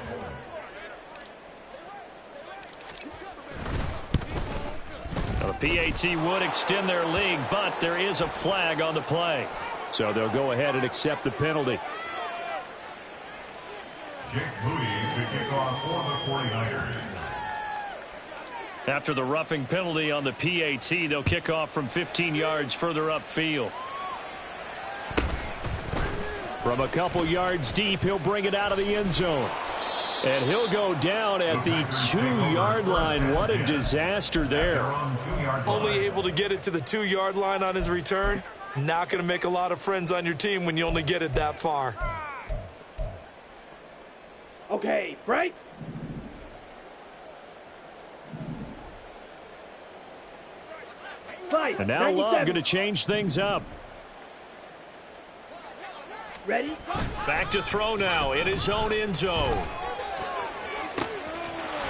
the PAT would extend their lead, but there is a flag on the play. So they'll go ahead and accept the penalty. Jake Moody to kick off for the 49ers. After the roughing penalty on the PAT, they'll kick off from 15 yards further upfield. From a couple yards deep, he'll bring it out of the end zone. And he'll go down at the 2-yard line. What a disaster there. Only able to get it to the 2-yard line on his return. Not going to make a lot of friends on your team when you only get it that far. Okay, break. And now Love going to change things up. Ready? Back to throw now in his own end zone.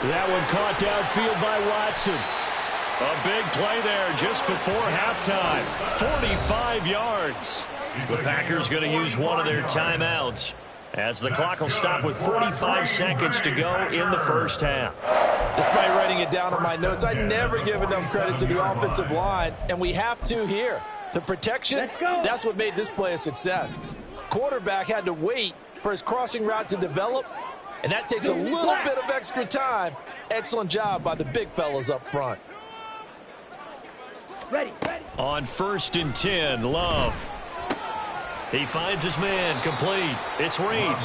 That one caught downfield by Watson. A big play there just before halftime. 45 yards. The Packers going to use one of their timeouts as the clock will stop with 45 seconds to go in the 1st half. Despite writing it down on my notes, I never give enough credit to the offensive line, and we have to here. The protection, that's what made this play a success. Quarterback had to wait for his crossing route to develop, and that takes a little bit of extra time. Excellent job by the big fellas up front. Ready. On 1st and 10, Love. He finds his man, complete. It's Reed.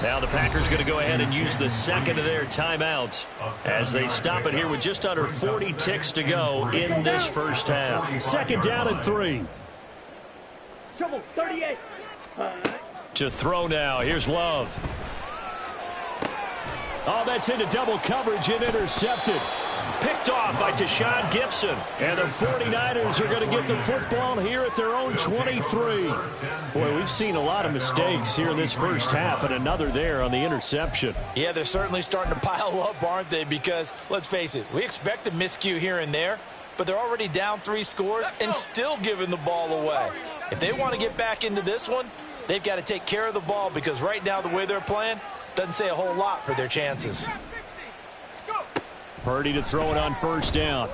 Now the Packers going to go ahead and use the 2nd of their timeouts as they stop it here with just under 40 ticks to go in this 1st half. 2nd down and 3. Trouble, 38. To throw now. Here's Love. Oh, that's into double coverage and intercepted. Picked off by Deshaun Gibson. And the 49ers are going to get the football here at their own 23. Boy, we've seen a lot of mistakes here in this first half, and another there on the interception. Yeah, they're certainly starting to pile up, aren't they? Because, let's face it, we expect a miscue here and there, but they're already down 3 scores and still giving the ball away. If they want to get back into this one, they've got to take care of the ball, because right now the way they're playing doesn't say a whole lot for their chances. Purdy to throw it on first down.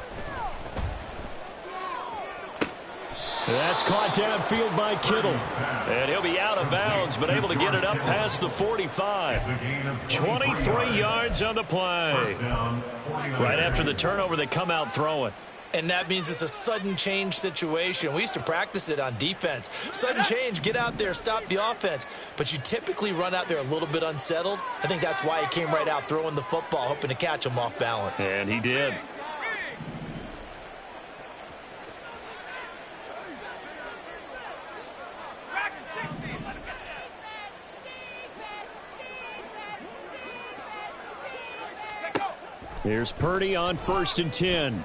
That's caught downfield by Kittle. And he'll be out of bounds, but able to get it up past the 45. 23 yards on the play. Right after the turnover, they come out throwing. And that means it's a sudden change situation. We used to practice it on defense. Sudden change, get out there, stop the offense. But you typically run out there a little bit unsettled. I think that's why he came right out throwing the football, hoping to catch him off balance. And he did. Here's Purdy on 1st and 10.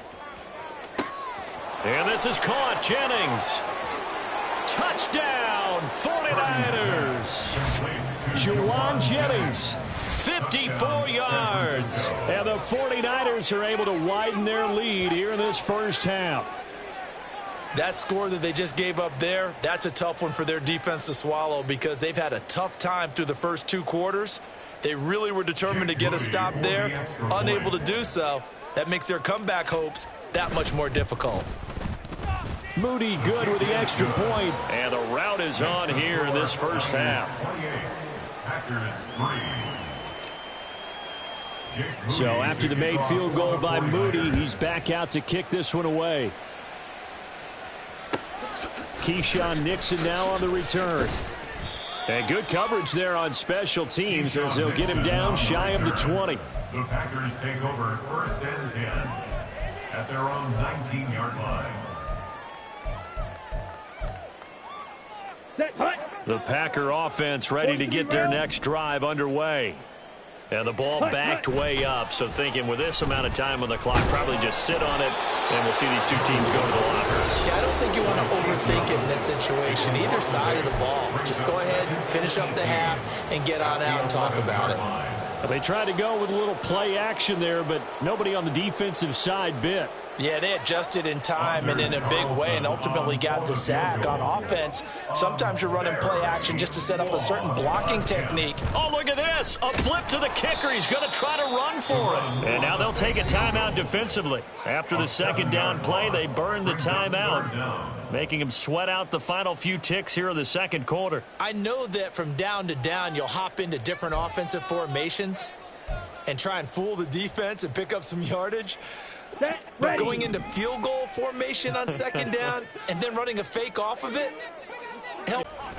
And this is caught. Jennings. Touchdown, 49ers. Juwan Jennings, 54 yards. And the 49ers are able to widen their lead here in this first half. That score that they just gave up there, that's a tough one for their defense to swallow, because they've had a tough time through the first 2 quarters. They really were determined to get a stop there, unable to do so. That makes their comeback hopes that much more difficult. Moody good with the extra point. And the route is on here in this first half. So after the made field goal by Moody, he's back out to kick this one away. Keyshawn Nixon now on the return. And good coverage there on special teams as they'll get him down shy of the 20. The Packers take over 1st and 10 at their own 19-yard line. The Packer offense ready to get their next drive underway. And the ball backed way up, so thinking with this amount of time on the clock, probably just sit on it, and we'll see these 2 teams go to the lockers. Yeah, I don't think you want to overthink it in this situation, either side of the ball. Just go ahead and finish up the half and get on out and talk about it. They tried to go with a little play action there, but nobody on the defensive side bit. Yeah, they adjusted in time and in a big way and ultimately got the sack. On offense, sometimes you're running play action just to set up a certain blocking technique. Oh, look at this. A flip to the kicker. He's going to try to run for it. And now they'll take a timeout defensively. After the second down play, they burn the timeout, making him sweat out the final few ticks here in the second quarter. I know that from down to down, you'll hop into different offensive formations and try and fool the defense and pick up some yardage. But going into field goal formation on second down and then running a fake off of it.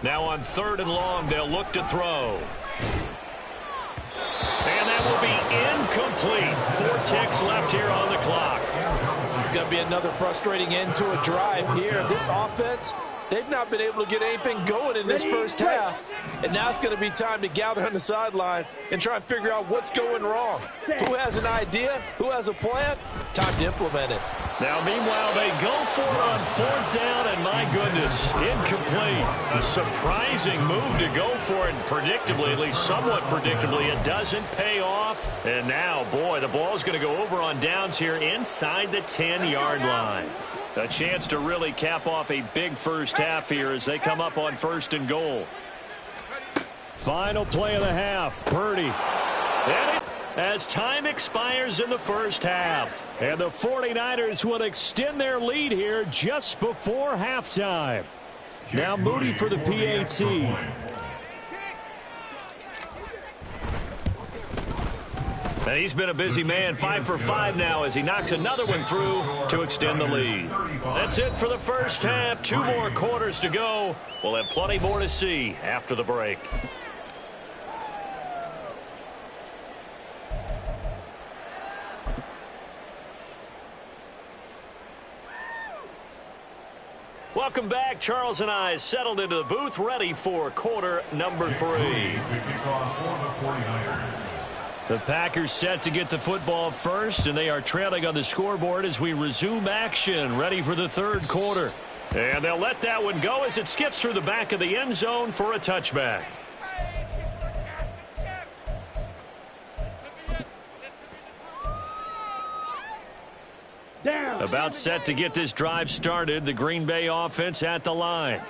Now on 3rd and long, they'll look to throw. And that will be incomplete. 4 ticks left here on the clock. It's going to be another frustrating end to a drive here. This offense, they've not been able to get anything going in this first half. And now it's going to be time to gather on the sidelines and try and figure out what's going wrong. Who has an idea? Who has a plan? Time to implement it. Now, meanwhile, they go for it on 4th down, and my goodness, incomplete. A surprising move to go for it, and predictably, at least somewhat predictably, it doesn't pay off. And now, boy, the ball's going to go over on downs here inside the 10-yard line. A chance to really cap off a big first half here as they come up on 1st and goal. Final play of the half, Purdy. As time expires in the first half. And the 49ers will extend their lead here just before halftime. Now Moody for the PAT. And he's been a busy man, 5 for 5 now as he knocks another one through to extend the lead. That's it for the first half. 2 more quarters to go. We'll have plenty more to see after the break. Welcome back. Charles and I settled into the booth, ready for quarter number 3. The Packers set to get the football first, and they are trailing on the scoreboard as we resume action, ready for the third quarter. And they'll let that one go as it skips through the back of the end zone for a touchback. About set to get this drive started, the Green Bay offense at the line.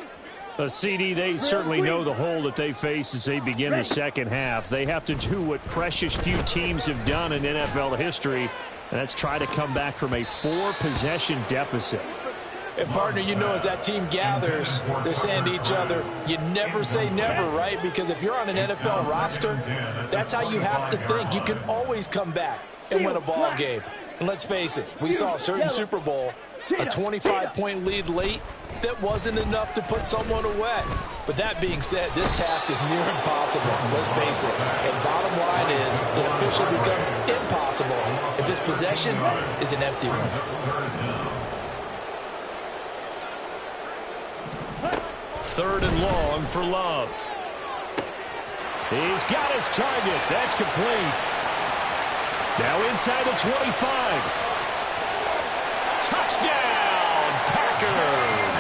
A CD, they certainly know the hole that they face as they begin the second half. They have to do what precious few teams have done in NFL history, and that's try to come back from a 4-possession deficit. And, partner, you know, as that team gathers, they're saying to each other, you never say never, right? Because if you're on an NFL roster, that's how you have to think. You can always come back and win a ball game. And let's face it, we saw a certain Super Bowl, a 25-point lead late, that wasn't enough to put someone away. But that being said, this task is near impossible. Let's face it. And bottom line is, it officially becomes impossible if this possession is an empty one. Third and long for Love. He's got his target. That's complete. Now inside the 25. Touchdown, Packers.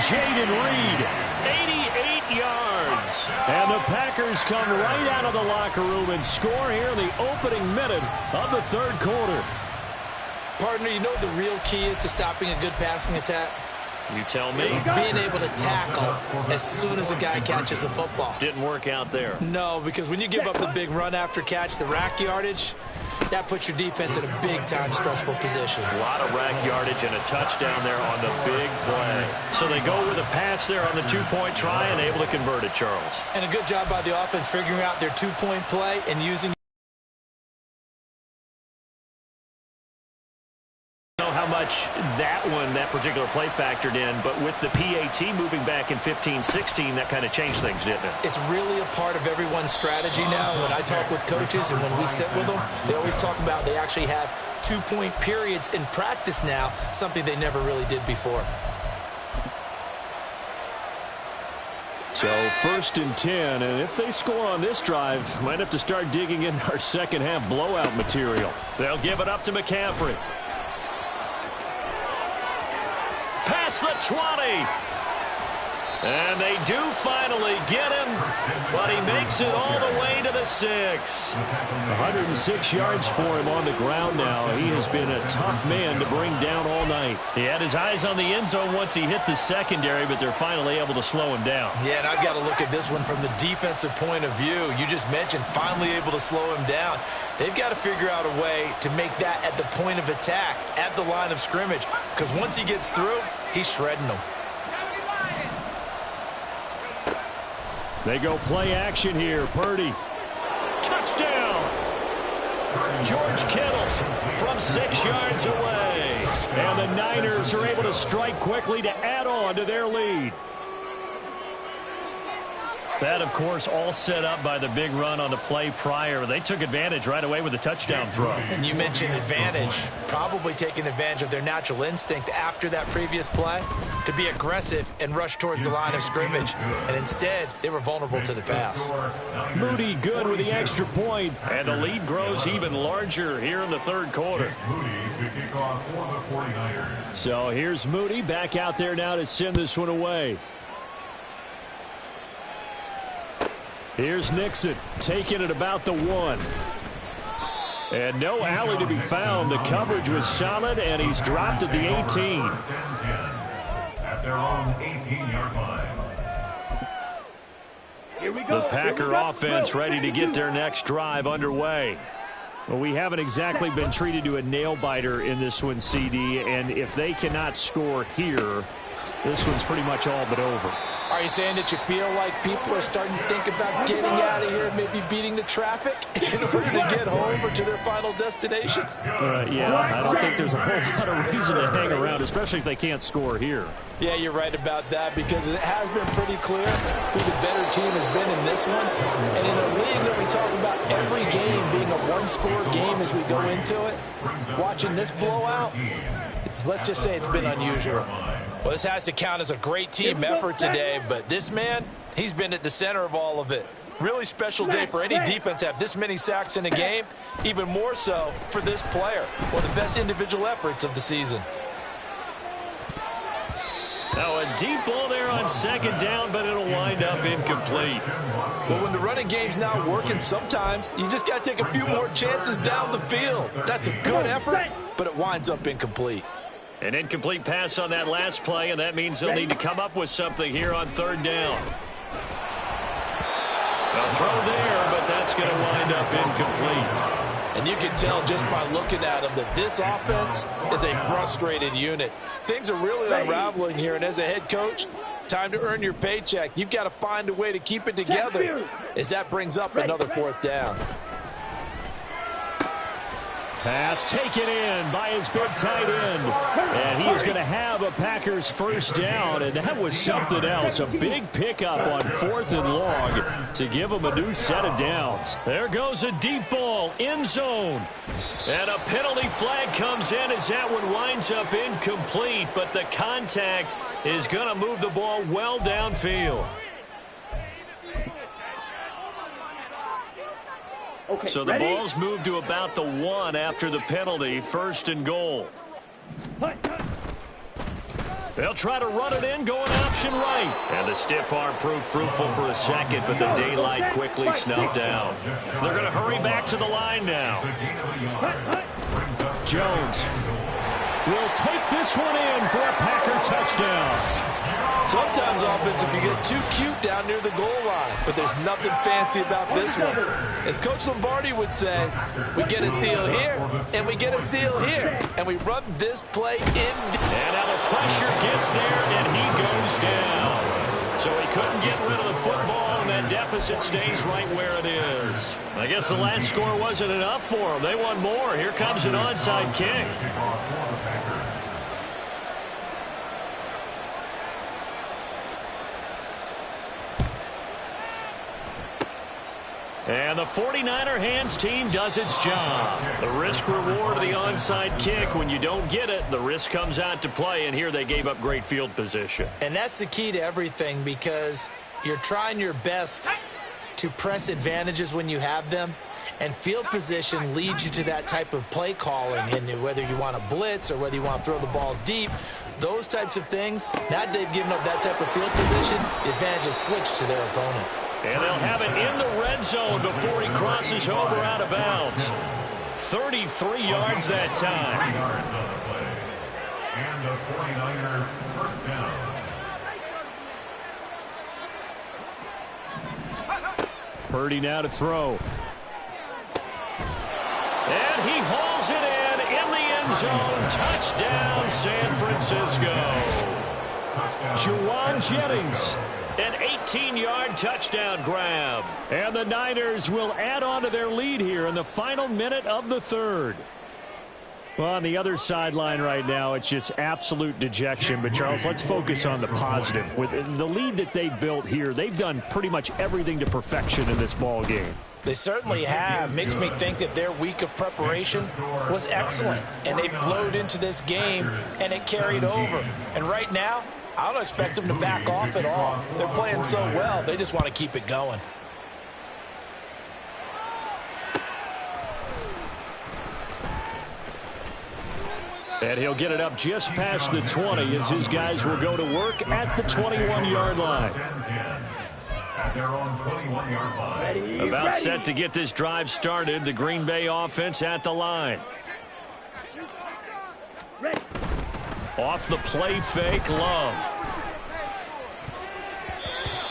Jaden Reed, 88 yards. And the Packers come right out of the locker room and score here in the opening minute of the third quarter. Partner, you know what the real key is to stopping a good passing attack? You tell me. Being able to tackle as soon as a guy catches the football. Didn't work out there. No, because when you give up the big run after catch, the rack yardage, that puts your defense in a big-time stressful position. A lot of rack yardage and a touchdown there on the big play. So they go with a pass there on the two-point try and able to convert it, Charles. And a good job by the offense figuring out their two-point play and using how much that particular play factored in, but with the PAT moving back in 15-16, that kind of changed things, didn't it? It's really a part of everyone's strategy now. When I talk with coaches and when we sit with them, they always talk about they actually have two-point periods in practice now, something they never really did before. So first and 10, and if they score on this drive, might have to start digging in our second half blowout material. They'll give it up to McCaffrey. Past the 20. And they do finally get him, but he makes it all the way to the 6. 106 yards for him on the ground now. He has been a tough man to bring down all night. He had his eyes on the end zone once he hit the secondary, but they're finally able to slow him down. Yeah, and I've got to look at this one from the defensive point of view. You just mentioned finally able to slow him down. They've got to figure out a way to make that at the point of attack, at the line of scrimmage, because once he gets through, he's shredding them. They go play action here. Purdy. Touchdown! George Kittle from 6 yards away. And the Niners are able to strike quickly to add on to their lead. That, of course, all set up by the big run on the play prior. They took advantage right away with the touchdown throw. And you mentioned advantage, probably taking advantage of their natural instinct after that previous play to be aggressive and rush towards the line of scrimmage. And instead, they were vulnerable to the pass. Moody good with the extra point. And the lead grows even larger here in the third quarter. So here's Moody back out there now to send this one away. Here's Nixon taking it about the 1. And no alley to be found. The coverage was solid, and he's dropped at the 18. At their own 18-yard line. Here we go. The Packer offense ready to get their next drive underway. Well, we haven't exactly been treated to a nail-biter in this one, CD, and if they cannot score here, this one's pretty much all but over. Are you saying that you feel like people are starting to think about getting out of here, maybe beating the traffic in order to get home or to their final destination? Yeah, I don't think there's a whole lot of reason to hang around, especially if they can't score here. Yeah, you're right about that, because it has been pretty clear who the better team has been in this one. And in a league that we talk about every game being a one-score game as we go into it, watching this blowout, let's just say it's been unusual. Well, this has to count as a great team effort today, but this man He's been at the center of all of it. Really special day for any defense to have this many sacks in a game. Even more so for this player. One of the best individual efforts of the season. Now a deep ball there on second down, but it'll wind up incomplete. Well, when the running game's not working, sometimes you just got to take a few more chances down the field. That's a good effort, but it winds up incomplete. An incomplete pass on that last play, and that means they'll need to come up with something here on third down. A throw there, but that's going to wind up incomplete. And you can tell just by looking at them that this offense is a frustrated unit. Things are really unraveling here, and as a head coach, time to earn your paycheck. You've got to find a way to keep it together as that brings up another fourth down. Pass taken in by his big tight end. And he's going to have a Packers first down, and that was something else. A big pickup on 4th and long to give him a new set of downs. There goes a deep ball, end zone. And a penalty flag comes in as that one winds up incomplete, but the contact is going to move the ball well downfield. Okay, so the ready? ball's moved to about the 1 after the penalty, 1st and goal. They'll try to run it in, going option right. And the stiff arm proved fruitful for a second, but the daylight quickly snuffed out. They're going to hurry back to the line now. Jones will take this one in for a Packer touchdown. Sometimes offenses can get too cute down near the goal line, but there's nothing fancy about this one. As Coach Lombardi would say, we get a seal here, and we get a seal here, and we run this play in. And now the pressure gets there, and he goes down. So he couldn't get rid of the football, and that deficit stays right where it is. I guess the last score wasn't enough for them. They won more. Here comes an onside kick. And the 49er hands team does its job. The risk-reward of the onside kick. When you don't get it, the risk comes out to play, and here they gave up great field position. And that's the key to everything, because you're trying your best to press advantages when you have them, and field position leads you to that type of play calling. And whether you want to blitz or whether you want to throw the ball deep, those types of things, now that they've given up that type of field position, the advantage is switched to their opponent. And they'll have it in the red zone before he crosses over out of bounds. 33 yards that time. And the 49er first down. Purdy now to throw. And he hauls it in the end zone. Touchdown, San Francisco. Juwan Jennings. An 18-yard touchdown grab. And the Niners will add on to their lead here in the final minute of the third. Well, on the other sideline right now, it's just absolute dejection. But, Charles, let's focus on the positive. With the lead that they built here, they've done pretty much everything to perfection in this ball game. They certainly have. Makes me think that their week of preparation was excellent. And they flowed into this game, and it carried over. And right now, I don't expect them to back off at all. They're playing so well, they just want to keep it going. And he'll get it up just past the 20 as his guys will go to work at the 21-yard line. At their own 21-yard line. About set to get this drive started. The Green Bay offense at the line. Off the play fake, Love.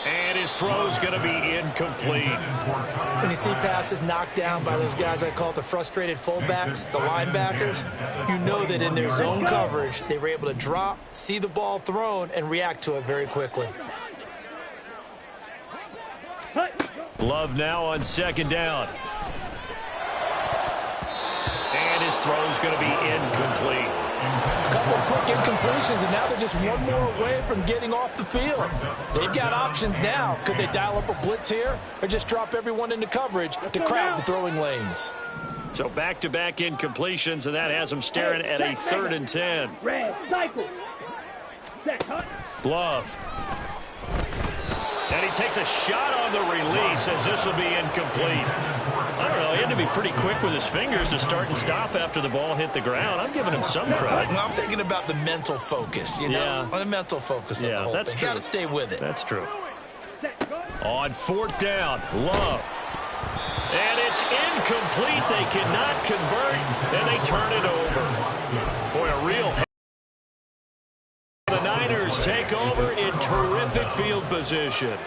And his throw's going to be incomplete. When you see passes knocked down by those guys I call the frustrated fullbacks, the linebackers, you know that in their zone coverage, they were able to drop, see the ball thrown, and react to it very quickly. Love now on second down. And his throw's going to be incomplete. A couple of quick incompletions, and now they're just one more away from getting off the field. They've got options now. Could they dial up a blitz here or just drop everyone into coverage to crowd the throwing lanes? So back-to-back incompletions, and that has them staring at a 3rd and 10. Red, cycle. Set, hut. Love. And he takes a shot on the release as this will be incomplete. I don't know. He had to be pretty quick with his fingers to start and stop after the ball hit the ground. I'm giving him some credit. Well, I'm thinking about the mental focus, you know? Yeah. The mental focus of the whole that's thing. true. Got to stay with it. That's true. On fourth down, Love. And it's incomplete. They cannot convert, and they turn it over. Boy, a real... The Niners take over in terrific field position.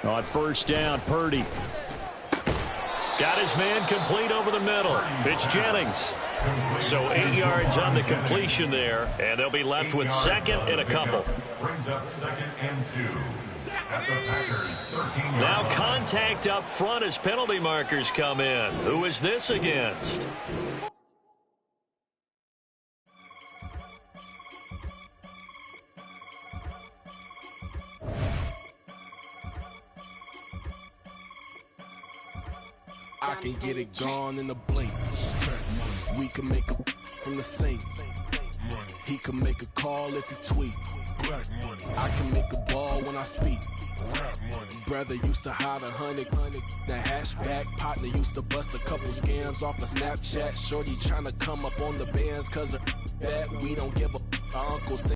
On first down, Purdy. Got his man complete over the middle. It's Jennings. So 8 yards on the completion there, and they'll be left with second and a couple. Brings up 2nd and 2 at the Packers 13. Now contact up front as penalty markers come in. Who is this against? I can get it gone in a blink. We can make a from the sink. He can make a call if he tweet. I can make a ball when I speak. Brother used to hide 100. The hatchback partner used to bust a couple scams off of Snapchat. Shorty tryna come up on the bands cause of that. We don't give a uncle.